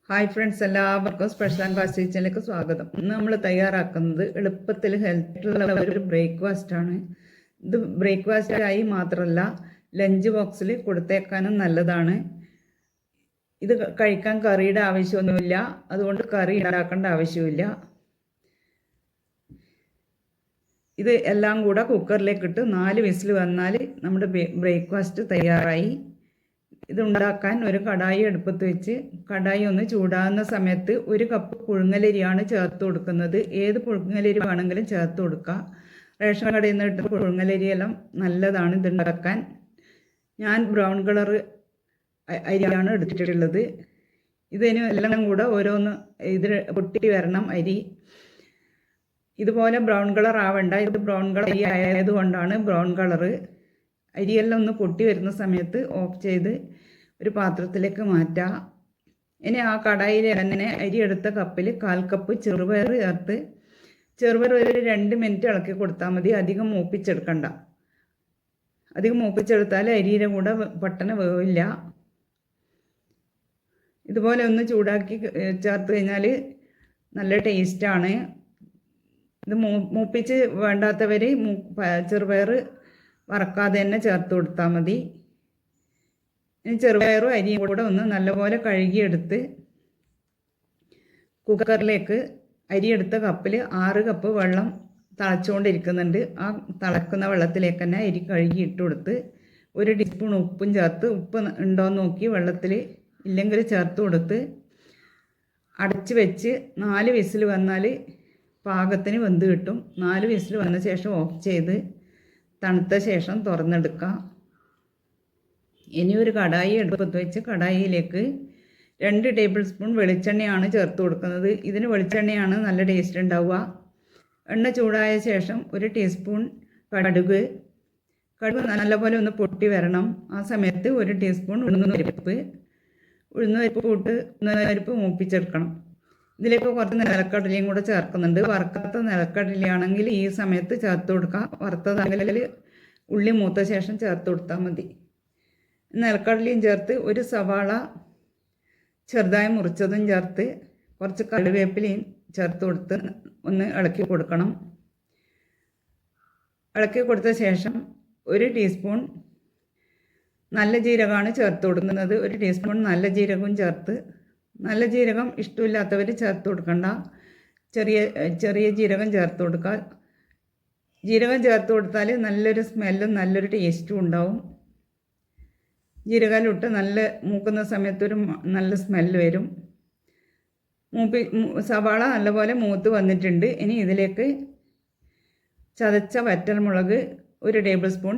Hi friends, എല്ലാവർക്കും special and fast കിച്ചണിലേക്ക് സ്വാഗതം. ഇന്ന് നമ്മൾ തയ്യാറാക്കുന്നത് എളുപ്പത്തിൽ ഹെൽത്തിയുള്ള ഒരു ബ്രേക്ക്ഫാസ്റ്റ് ആണ്. ഇത് ബ്രേക്ക്ഫാസ്റ്റ് ആയി മാത്രമല്ല ലഞ്ച് ബോക്സിൽ കൊടുത്തേക്കാനും നല്ലതാണ്. ഇത് കഴിക്കാൻ കറിയുടെ ആവശ്യമൊന്നുമില്ല, അതുകൊണ്ട് കറി ഉണ്ടാക്കേണ്ട ആവശ്യമില്ല. ഇത് എല്ലാം കൂടെ കുക്കറിലേക്കിട്ട് 4 വിസിൽ വന്നാൽ നമ്മുടെ ബ്രേക്ക്ഫാസ്റ്റ് തയ്യാറായി. ഇതുണ്ടാക്കാൻ ഒരു കടായി അടുപ്പത്ത് വെച്ച് കടായി ഒന്ന് ചൂടാകുന്ന സമയത്ത് 1 കപ്പ് പുഴുങ്ങലരിയാണ് ചേർത്ത് കൊടുക്കുന്നത്. ഏത് പുഴുങ്ങലരി വേണമെങ്കിലും ചേർത്ത് കൊടുക്കുക. റേഷൻ കടയിൽ നിന്ന് ഇട്ട പുഴുങ്ങലരിയെല്ലാം നല്ലതാണ് ഇതുണ്ടാക്കാൻ. ഞാൻ ബ്രൗൺ കളർ അരിയാണ് എടുത്തിട്ടുള്ളത്. ഇതിന് എല്ലാം കൂടെ ഓരോന്ന് പൊട്ടി വരണം അരി. ഇതുപോലെ ബ്രൗൺ കളർ ആവണ്ട, ഇത് ബ്രൗൺ കളർ അരി ആയതുകൊണ്ടാണ് ബ്രൗൺ കളറ്. അരിയെല്ലാം ഒന്ന് പൊട്ടി വരുന്ന സമയത്ത് ഓഫ് ചെയ്ത് ഒരു പാത്രത്തിലേക്ക് മാറ്റാം. ഇനി ആ കടായിൽ തന്നെ അരി എടുത്ത കപ്പിൽ 1/4 കപ്പ് ചെറുപയർ ചേർത്ത് ചെറുപയർ ഒരു 2 മിനിറ്റ് ഇളക്കി കൊടുത്താൽ മതി. അധികം മൂപ്പിച്ചെടുക്കണ്ട. അധികം മൂപ്പിച്ചെടുത്താൽ അരിയുടെ കൂടെ പെട്ടെന്ന് വേവില്ല. ഇതുപോലെ ഒന്ന് ചൂടാക്കി ചേർത്ത് കഴിഞ്ഞാൽ നല്ല ടേസ്റ്റാണ്. ഇത് മൂപ്പിച്ച് വേണ്ടാത്തവർ ചെറുപയർ വറക്കാതെ തന്നെ ചേർത്ത് കൊടുത്താൽ മതി. ഇനി ചെറുപയറും അരിയും കൂടെ ഒന്ന് നല്ലപോലെ കഴുകിയെടുത്ത് കുക്കറിലേക്ക് അരിയെടുത്ത കപ്പിൽ 6 കപ്പ് വെള്ളം തിളച്ചുകൊണ്ടിരിക്കുന്നുണ്ട്. ആ തിളക്കുന്ന വെള്ളത്തിലേക്ക് തന്നെ അരി കഴുകി ഇട്ട് കൊടുത്ത് 1 ടീസ്പൂൺ ഉപ്പും ചേർത്ത്, ഉപ്പ് ഉണ്ടോയെന്ന് നോക്കി വെള്ളത്തിൽ ഇല്ലെങ്കിൽ ചേർത്ത് കൊടുത്ത് അടച്ച് വെച്ച് 4 വിസിൽ വന്നാൽ പാകത്തിന് വെന്ത് കിട്ടും. 4 വിസിൽ വന്ന ശേഷം ഓഫ് ചെയ്ത് തണുത്ത ശേഷം തുറന്നെടുക്കാം. ഇനി ഒരു കടായി അടുപ്പത്ത് വെച്ച് കടായിയിലേക്ക് 2 ടേബിൾ സ്പൂൺ വെളിച്ചെണ്ണയാണ് ചേർത്ത് കൊടുക്കുന്നത്. ഇതിന് വെളിച്ചെണ്ണയാണ് നല്ല ടേസ്റ്റ് ഉണ്ടാവുക. എണ്ണ ചൂടായ ശേഷം 1 ടീസ്പൂൺ കടുക് നല്ലപോലെ ഒന്ന് പൊട്ടി വരണം. ആ സമയത്ത് 1 ടീസ്പൂൺ ഉഴുന്നുപരിപ്പ് ഇട്ട് മൂപ്പിച്ചെടുക്കണം. ഇതിലേക്ക് കുറച്ച് നിലക്കടലയും കൂടെ ചേർക്കുന്നുണ്ട്. വറുക്കാത്ത നിലക്കടലയാണെങ്കിൽ ഈ സമയത്ത് ചേർത്ത് കൊടുക്കാം. വറുത്തതാണെങ്കിൽ ഉള്ളി മൂത്ത ശേഷം ചേർത്ത് കൊടുത്താൽ മതി. നിലക്കടലയും ചേർത്ത് 1 സവാള ചെറുതായി മുറിച്ചതും ചേർത്ത് കുറച്ച് കറിവേപ്പിലയും ചേർത്ത് കൊടുത്ത് ഒന്ന് ഇളക്കി കൊടുക്കണം. ഇളക്കി കൊടുത്ത ശേഷം 1 ടീസ്പൂൺ നല്ല ജീരകമാണ് ചേർത്ത് കൊടുക്കുന്നത്. 1 ടീസ്പൂൺ നല്ല ജീരകവും ചേർത്ത്, നല്ല ജീരകം ഇഷ്ടമില്ലാത്തവർ ചേർത്ത് കൊടുക്കണ്ട. ചെറിയ ജീരകം ചേർത്ത് കൊടുക്കുക. ജീരകം ചേർത്ത് കൊടുത്താൽ നല്ലൊരു സ്മെല്ലും നല്ലൊരു ടേസ്റ്റും ഉണ്ടാവും. ജീരകമിട്ട് നല്ല മൂക്കുന്ന സമയത്ത് ഒരു നല്ല സ്മെല്ല് വരും. സവാള നല്ലപോലെ മൂത്ത് വന്നിട്ടുണ്ട്. ഇനി ഇതിലേക്ക് ചതച്ച വറ്റൽമുളക് 1 ടേബിൾ സ്പൂൺ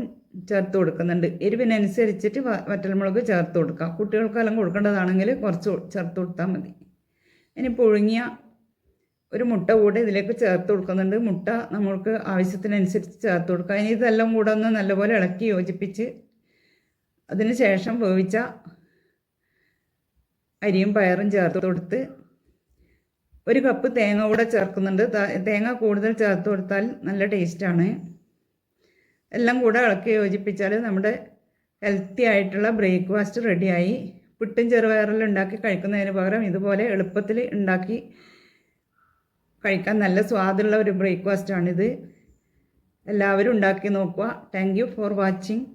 ചേർത്ത് കൊടുക്കുന്നുണ്ട്. എരിവിനനുസരിച്ചിട്ട് വറ്റൽമുളക് ചേർത്ത് കൊടുക്കുക. കുട്ടികൾക്കെല്ലാം കൊടുക്കേണ്ടതാണെങ്കിൽ കുറച്ച് ചേർത്ത് കൊടുത്താൽ മതി. ഇനി പുഴുങ്ങിയ 1 മുട്ട കൂടെ ഇതിലേക്ക് ചേർത്ത് കൊടുക്കുന്നുണ്ട്. മുട്ട നമ്മൾക്ക് ആവശ്യത്തിനനുസരിച്ച് ചേർത്ത് കൊടുക്കുക. ഇനി ഇതെല്ലാം കൂടെ ഒന്ന് നല്ലപോലെ ഇളക്കി യോജിപ്പിച്ച് അതിന് ശേഷം വേവിച്ച അരിയും പയറും ചേർത്ത് കൊടുത്ത് 1 കപ്പ് തേങ്ങ കൂടെ ചേർക്കുന്നുണ്ട്. തേങ്ങ കൂടുതൽ ചേർത്ത് കൊടുത്താൽ നല്ല ടേസ്റ്റാണ്. എല്ലാം കൂടെ ഇളക്കി യോജിപ്പിച്ചാൽ നമ്മുടെ ഹെൽത്തി ആയിട്ടുള്ള ബ്രേക്ക്ഫാസ്റ്റ് റെഡിയായി. പുട്ടും ചെറുപയറെല്ലാം ഉണ്ടാക്കി കഴിക്കുന്നതിന് പകരം ഇതുപോലെ എളുപ്പത്തിൽ ഉണ്ടാക്കി കഴിക്കാൻ നല്ല സ്വാദുള്ള ഒരു ബ്രേക്ക്ഫാസ്റ്റാണിത്. എല്ലാവരും ഉണ്ടാക്കി നോക്കുക. Thank you for watching.